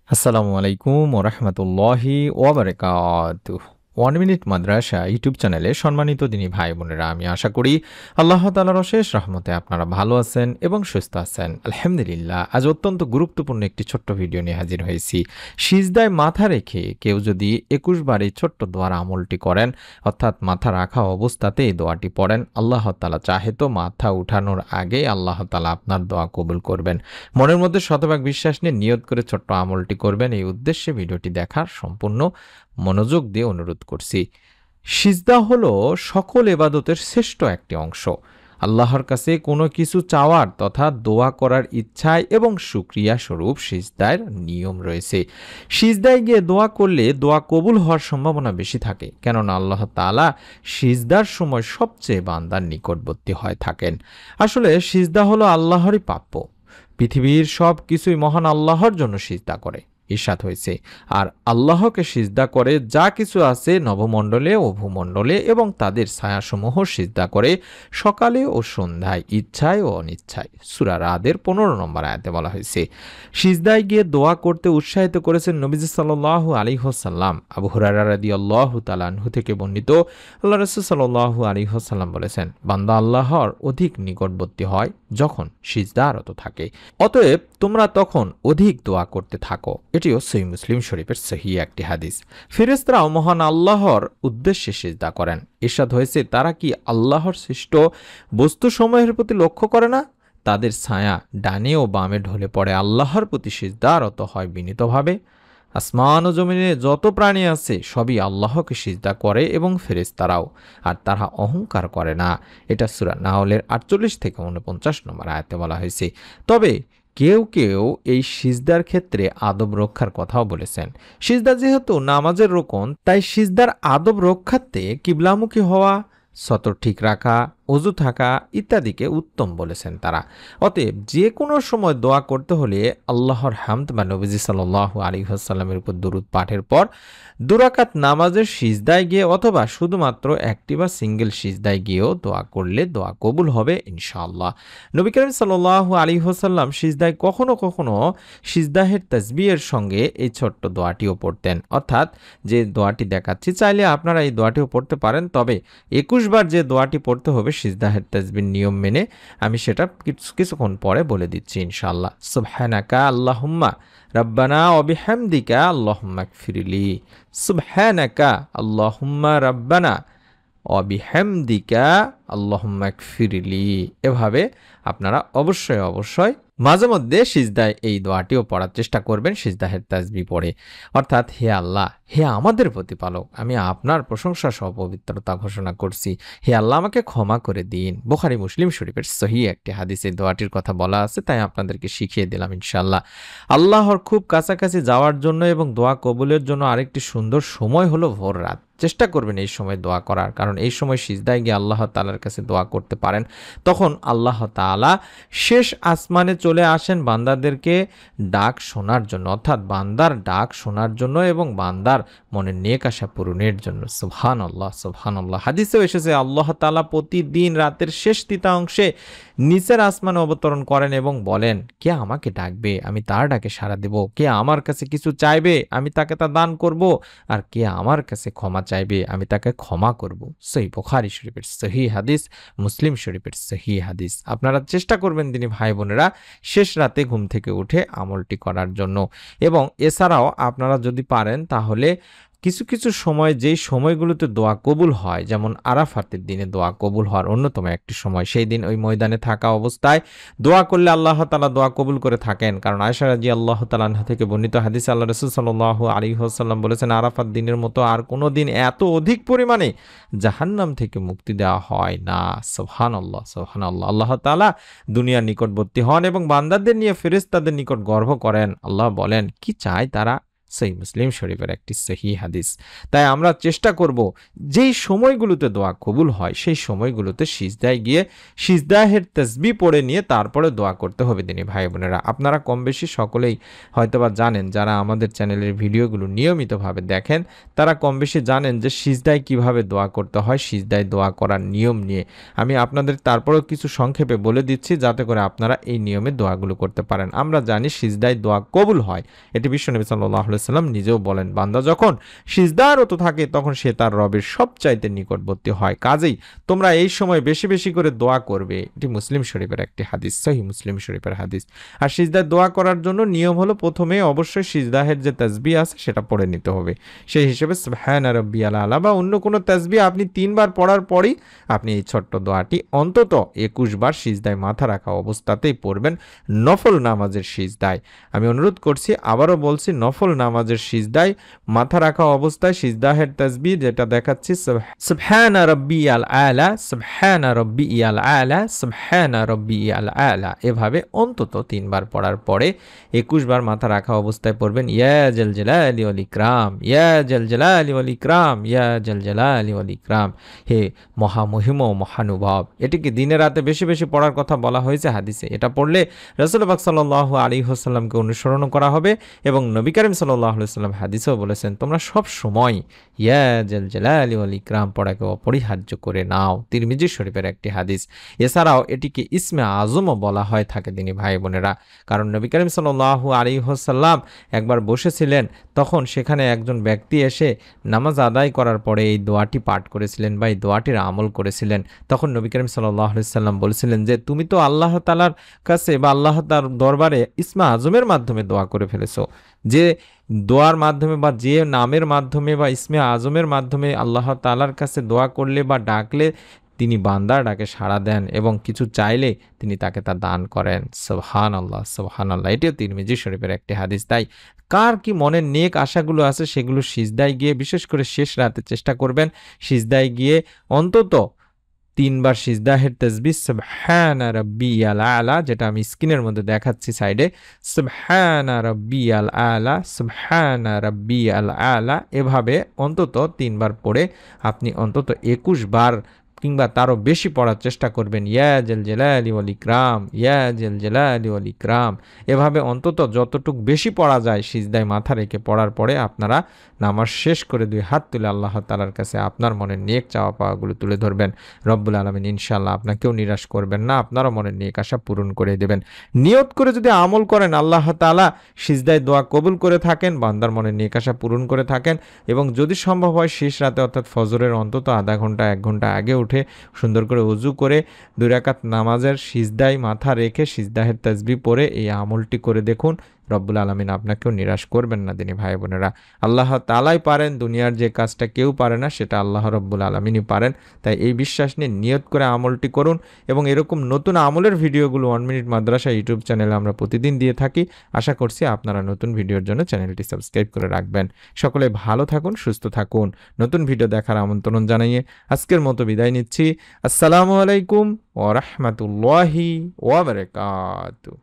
আসসালামু আলাইকুম ওয়া রাহমাতুল্লাহি ওয়া বারাকাতুহু। 1 মিনিট মাদ্রাসা ইউটিউব চ্যানেলে সম্মানিত দিনী ভাই বোনেরা, আমি আশা করি আল্লাহ তাআলার অশেষ রহমতে আপনারা ভালো আছেন এবং সুস্থ আছেন। আলহামদুলিল্লাহ। আজ অত্যন্ত গুরুত্বপূর্ণ একটি ছোট্ট ভিডিও নিয়ে হাজির হয়েছি। সিজদায় মাথা রেখে কেউ যদি 21 বার এই ছোট্ট দোয়ার আমলটি করেন, অর্থাৎ মাথা রাখা অবস্থাতে এই দোয়াটি পড়েন, আল্লাহ তাআলা চাহে তো মাথা উঠানোর আগে আল্লাহ তাআলা আপনার দোয়া কবুল করবেন। মনের মধ্যে শতভাগ বিশ্বাস নিয়ে নিয়ত করে ছোট্ট আমলটি করবেন। এই উদ্দেশ্যে ভিডিওটি দেখার সম্পূর্ণ মনোযোগ দিয়ে অনুরোধ করছি। সিজদা হলো সকল ইবাদতের শ্রেষ্ঠ একটি অংশ। আল্লাহর কাছে কোনো কিছু চাওয়ার তথা দোয়া করার ইচ্ছায় এবং শুকরিয়া স্বরূপ সিজদার নিয়ম রয়েছে। সিজদায় গিয়ে দোয়া করলে দোয়া কবুল হওয়ার সম্ভাবনা বেশি থাকে, কেননা আল্লাহ তাআলা সিজদার সময় সবচেয়ে বান্দার নিকটবর্তী হয়ে থাকেন। আসলে সিজদা হলো আল্লাহরই প্রাপ্য। পৃথিবীর সব কিছুই মহান আল্লাহর জন্য সিজদা করে, ইরশাদ হয়েছে। আর আল্লাহকে সিজদা করে যা কিছু আছে নভমণ্ডলে ও ভূমণ্ডলে এবং তাদের ছায়াসমূহ সিজদা করে সকালে ও সন্ধ্যায়, ইচ্ছায় ও অনিচ্ছায়। সূরা রাদের 15 নম্বর আয়াতে বলা হয়েছে। সিজদায় গিয়ে দোয়া করতে উৎসাহিত করেছেন নবীজি সাল্লাল্লাহু আলাইহি ওয়াসাল্লাম। আবু হুরায়রা রাদিয়াল্লাহু তাআলা আনহু থেকে বর্ণিত, আল্লাহ রাসূল সাল্লাল্লাহু আলাইহি ওয়াসাল্লাম বলেছেন, বান্দা আল্লাহর অধিক নিকটবর্তী হয় যখন সিজদারত থাকে। অতএব তোমরা তখন অধিক দোয়া করতে থাকো। এটিও সহিহ মুসলিম শরীফের সহিহ একটি হাদিস। ফেরেশতারাও মহান আল্লাহর উদ্দেশ্যে সিজদা করেন। ইরশাদ হয়েছে, তারা কি আল্লাহর সৃষ্ট বস্তুসমূহের প্রতি লক্ষ্য করে না? তাদের ছায়া ডানে ও বামে ঢলে পড়ে আল্লাহর প্রতি সিজদারত হয় বিনীতভাবে। আসমান ও জমিনে যত প্রাণী আছে সবই আল্লাহকে সিজদা করে এবং ফেরেশতারাও, আর তারা অহংকার করে না। এটা সূরা নাহলের 48 থেকে 49 নম্বর আয়াতে বলা হয়েছে। তবে কেউ কেউ এই সিজদার ক্ষেত্রে আদব রক্ষার কথাও বলেছেন। সিজদা যেহেতু নামাজের রোকন, তাই সিজদার আদব রক্ষার্থে কিবলামুখী হওয়া, সতর ঠিক রাখা, অজু থাকা ইত্যাদিকে উত্তম বলেছেন তারা। অতএব যে কোনো সময় দোয়া করতে হলে আল্লাহর হামদ বা নবীজি সাল্লাল্লাহু আলাইহি ওয়াসাল্লামের উপর দরুদ পাঠের পর 2 রাকাত নামাজের সিজদায় গিয়ে অথবা শুধুমাত্র একটি বা সিঙ্গেল সিজদায় গিয়েও দোয়া করলে দোয়া কবুল হবে ইনশাআল্লাহ। নবী করিম সাল্লাল্লাহু আলাইহি ওয়াসাল্লাম সিজদায় কখনো কখনো সিজদাহের তাসবিহের সঙ্গে এই ছোট্ট দোয়াটিও পড়তেন। অর্থাৎ যে দোয়াটি দেখাচ্ছি, চাইলে আপনারা এই দোয়াটিও পড়তে পারেন, তবে 21 বার যে দোয়াটি পড়তে হবে সিজদাহের তাসবিহ নিয়ম মেনে, আমি সেটা কিছুক্ষণ পরে বলে দিচ্ছি ইনশাআল্লাহ। সুবহানাকা আল্লাহুম্মা রাব্বানা ওয়া বিহামদিকা আল্লাহুম্মা গফিরলি। সুবহানাকা আল্লাহুম্মা রাব্বানা ওয়া বিহামদিকা আল্লাহুম্মা গফিরলি। এভাবে আপনারা অবশ্যই মাঝে মধ্যে সিজদায় এই দোয়াটিও পড়ার চেষ্টা করবেন সিজদাহের তাসবিহ পড়ে। অর্থাৎ, হে আল্লাহ, হে আমাদের প্রতিপালক, আমি আপনার প্রশংসা সহ পবিত্রতা ঘোষণা করছি। হে আল্লাহ, আমাকে ক্ষমা করে দিন। বুখারী মুসলিম শরীফের সহিহ একটি হাদিসে দোয়াটির কথা বলা আছে, তাই আপনাদেরকে শিখিয়ে দিলাম ইনশাআল্লাহ। আল্লাহর খুব কাছাকাছি যাওয়ার জন্য এবং দোয়া কবুলের জন্য আরেকটি সুন্দর সময় হলো ভোর রাত। চেষ্টা করবেন এই সময় দোয়া করার, কারণ এই সময় সিজদায় গিয়ে আল্লাহ তাআলার কাছে দোয়া করতে পারেন। তখন আল্লাহ তাআলা শেষ আসমানে চলে আসেন বান্দাদেরকে ডাক শোনার জন্য, অর্থাৎ বান্দার ডাক শোনার জন্য এবং বান্দার মনের নেক আশা পূরণের জন্য। সুবহানাল্লাহ, সুবহানাল্লাহ। হাদিসেও এসেছে, আল্লাহ তাআলা প্রতিদিন রাতের শেষ তৃতীয়াংশে নিচের আসমানে অবতরণ করেন এবং বলেন, কে আমাকে ডাকবে, আমি তার ডাকে সাড়া দেব। কে আমার কাছে কিছু চাইবে, আমি তাকে তা দান করব। আর কে আমার কাছে ক্ষমা চাইবে, আমি তাকে ক্ষমা করব। সহিহ বুখারী শরীফের সহিহ হাদিস, মুসলিম শরীফের সহিহ হাদিস। আপনারা চেষ্টা করবেন দিনী ভাই বোনেরা শেষ রাতে ঘুম থেকে উঠে আমলটি করার জন্য। এবং এছাড়াও আপনারা যদি পারেন তাহলে কিছু কিছু সময়, যেই সময়গুলোতে দোয়া কবুল হয়, যেমন আরাফাতের দিনে দোয়া কবুল হওয়ার অন্যতম একটি সময়, সেই দিন ওই ময়দানে থাকা অবস্থায় দোয়া করলে আল্লাহ তাআলা দোয়া কবুল করে থাকেন। কারণ আয়েশা রাদিয়াল্লাহু তাআলা আনহা থেকে বর্ণিত হাদিসে আল্লাহ রাসূল সাল্লাল্লাহু আলাইহি ওয়াসাল্লাম বলেছেন, আরাফাত দিনের মতো আর কোনো দিন এত অধিক পরিমাণে জাহান্নাম থেকে মুক্তি দেওয়া হয় না। সুবহানাল্লাহ, সুবহানাল্লাহ। আল্লাহ তাআলা দুনিয়ার নিকটবর্তী হন এবং বান্দাদের নিয়ে ফেরেশতাদের নিকট গর্ব করেন। আল্লাহ বলেন, কি চায় তারা? সহিহ মুসলিম শরীফের একটি সহিহ হাদিস। তাই আমরা চেষ্টা করব যেই সময়গুলোতে দোয়া কবুল হয় সেই সময়গুলোতে সিজদায় গিয়ে সিজদাহের তাসবিহ পড়ে নিয়ে তারপরে দোয়া করতে হবে দিনী ভাই বোনেরা। আপনারা কম বেশি সকলেই হয়তোবা জানেন, যারা আমাদের চ্যানেলের ভিডিওগুলো নিয়মিতভাবে দেখেন তারা কম বেশি জানেন যে সিজদায় কিভাবে দোয়া করতে হয়, সিজদায় দোয়া করার নিয়ম নিয়ে আমি আপনাদের তারপরেও কিছু সংক্ষেপে বলে দিচ্ছি যাতে করে আপনারা এই নিয়মে দোয়াগুলো করতে পারেন। আমরা জানি সিজদায় দোয়া কবুল হয়, এটি বিশ্বনবী সাল্লাল্লাহু আলাইহি ওয়াসাল্লাম নিজেও বলেন, বান্দা যখন সিজদারত থাকে তখন সে তার রবের সবচাইতে নিকটবর্তী হয়। কাজেই তোমরা এই সময় বেশি বেশি করে দোয়া করবে। এটি মুসলিম শরীফের একটি হাদিস, সহিহ মুসলিম শরীফের হাদিস। আর সিজদায় দোয়া করার জন্য নিয়ম হলো প্রথমে অবশ্যই সিজদাহের যে তাসবিহ আছে সেটা পড়ে নিতে হবে। সেই হিসেবে সুবহানা রাব্বিয়াল আলা বা অন্য কোনো তাসবিহ আপনি 3 বার পড়ার পরই আপনি এই ছোট্ট দোয়াটি অন্তত 21 বার সিজদায় মাথা রাখা অবস্থাতেই পড়বেন, নফল নামাজের সিজদায়। আমি অনুরোধ করছি, আবারও বলছি, নফল নামাজের সিজদায় মাথা রাখা অবস্থায় সিজদাহের তাসবিহ যেটা দেখাচ্ছি, সুবহানা রাব্বিয়াল আলা, সুবহানা রাব্বিয়াল আলা, সুবহানা রাব্বিয়াল আলা, এভাবে অন্তত 3 বার পড়ার পরে 21 বার মাথা রাখা অবস্থায় পড়বেন ইয়া জাল জালালি ওয়াল ইকরাম, ইয়া জাল জালালি ওয়াল ইকরাম, ইয়া জাল জালালি ওয়াল ইকরাম, হে মহামহিম ও মহানুভব। এটিকে দিনে রাতে বেশি বেশি পড়ার কথা বলা হয়েছে হাদিসে। এটা পড়লে রাসূল পাক সাল্লাল্লাহু আলাইহি ওয়াসাল্লামকে অনুসরণ করা হবে এবং নবী করিম সাল্লাল্লাহু আলাইহি ওয়াসাল্লাম হাদিসেও বলেছেন তোমরা সব সময় ইয়া জাল জালালি ওয়াল ইকরাম পড়াকে অপরিহার্য করে নাও। তিরমিজি শরীফের একটি হাদিস। এছাড়াও এটিকে ইসমে আজমও বলা হয় থাকে দিনী ভাই বোনেরা, কারণ নবী করিম সাল্লাল্লাহু আলাইহি ওয়াসাল্লাম একবার বসেছিলেন, তখন সেখানে একজন ব্যক্তি এসে নামাজ আদায় করার পরে এই দোয়াটি পাঠ করেছিলেন বা এই দোয়াটির আমল করেছিলেন। তখন নবী করিম সাল্লাল্লাহু আলাইহি ওয়াসাল্লাম বলেছিলেন যে তুমি তো আল্লাহ তাআলার কাছে বা আল্লাহ তাআলার দরবারে ইসমে আজমের মাধ্যমে দোয়া করে ফেলেছো। যে দোয়ার মাধ্যমে বা যে নামের মাধ্যমে বা ইসমে আজমের মাধ্যমে আল্লাহ তাআলার কাছে দোয়া করলে বা ডাকলে তিনি বান্দার ডাকে সাড়া দেন এবং কিছু চাইলে তিনি তাকে তা দান করেন। সুবহানাল্লাহ, সুবহানাল্লাহ। এটিও তিরমিজি শরীফের একটি হাদিস। তাই কার কি মনের নেক আশাগুলো আছে সেগুলো সিজদায় গিয়ে, বিশেষ করে শেষ রাতে চেষ্টা করবেন সিজদায় গিয়ে অন্তত 3 বার সিজদাহের তাসবিহ সুবহানা রাব্বিয়াল আলা, যেটা আমি স্ক্রিনের মধ্যে দেখাচ্ছি সাইডে, সুবহানা রাব্বিয়াল আলা, সুবহানা রাব্বিয়াল আলা, এভাবে অন্তত 3 বার পড়ে আপনি অন্তত 21 বার কিংবা তারও বেশি পড়ার চেষ্টা করবেন ইয়া জাল জালালি ওয়াল ইকরাম, ইয়া জাল জালালি ওয়াল ইকরাম। এভাবে অন্তত যতটুকু বেশি পড়া যায় সিজদায় মাথা রেখে পড়ার পরে আপনারা নামাজ শেষ করে 2 হাত তুলে আল্লাহ তাআলার কাছে আপনার মনের নেক চাওয়া পাওয়াগুলো তুলে ধরবেন। রব্বুল আলামিন ইনশাআল্লাহ আপনাকেও নিরাশ করবেন না, আপনারও মনের নেক আশা পূরণ করে দেবেন। নিয়ত করে যদি আমল করেন আল্লাহ তাআলা সিজদায় দোয়া কবুল করে থাকেন, বান্দার মনের নেক আশা পূরণ করে থাকেন এবং যদি সম্ভব হয় শেষ রাতে অর্থাৎ ফজরের অন্তত আধা ঘন্টা 1 ঘন্টা আগে উঠে সুন্দর করে ওযু করে 2 রাকাত নামাজের সিজদায় মাথা রেখে সিজদাহের তাসবিহ পড়ে এই আমলটি করে দেখুন। রব্বুল আলামিন আপনাকেও নিরাশ করবেন না দিনী ভাই বোনেরা। আল্লাহ তাআলাই পারেন, দুনিয়ার যে কাজটা কেউ পারে না সেটা আল্লাহ রব্বুল আলামিনই পারেন। তাই এই বিশ্বাস নিয়ে নিয়ত করে আমলটি করুন এবং এরকম নতুন আমলের ভিডিওগুলো 1 মিনিট মাদ্রাসা ইউটিউব চ্যানেলে আমরা প্রতিদিন দিয়ে থাকি। আশা করছি আপনারা নতুন ভিডিওর জন্য চ্যানেলটি সাবস্ক্রাইব করে রাখবেন। সকলে ভালো থাকুন, সুস্থ থাকুন। নতুন ভিডিও দেখার আমন্ত্রণ জানিয়ে আজকের মতো বিদায় নিচ্ছি। আসসালামু আলাইকুম ওয়া রাহমাতুল্লাহি ওয়া বারাকাতুহু।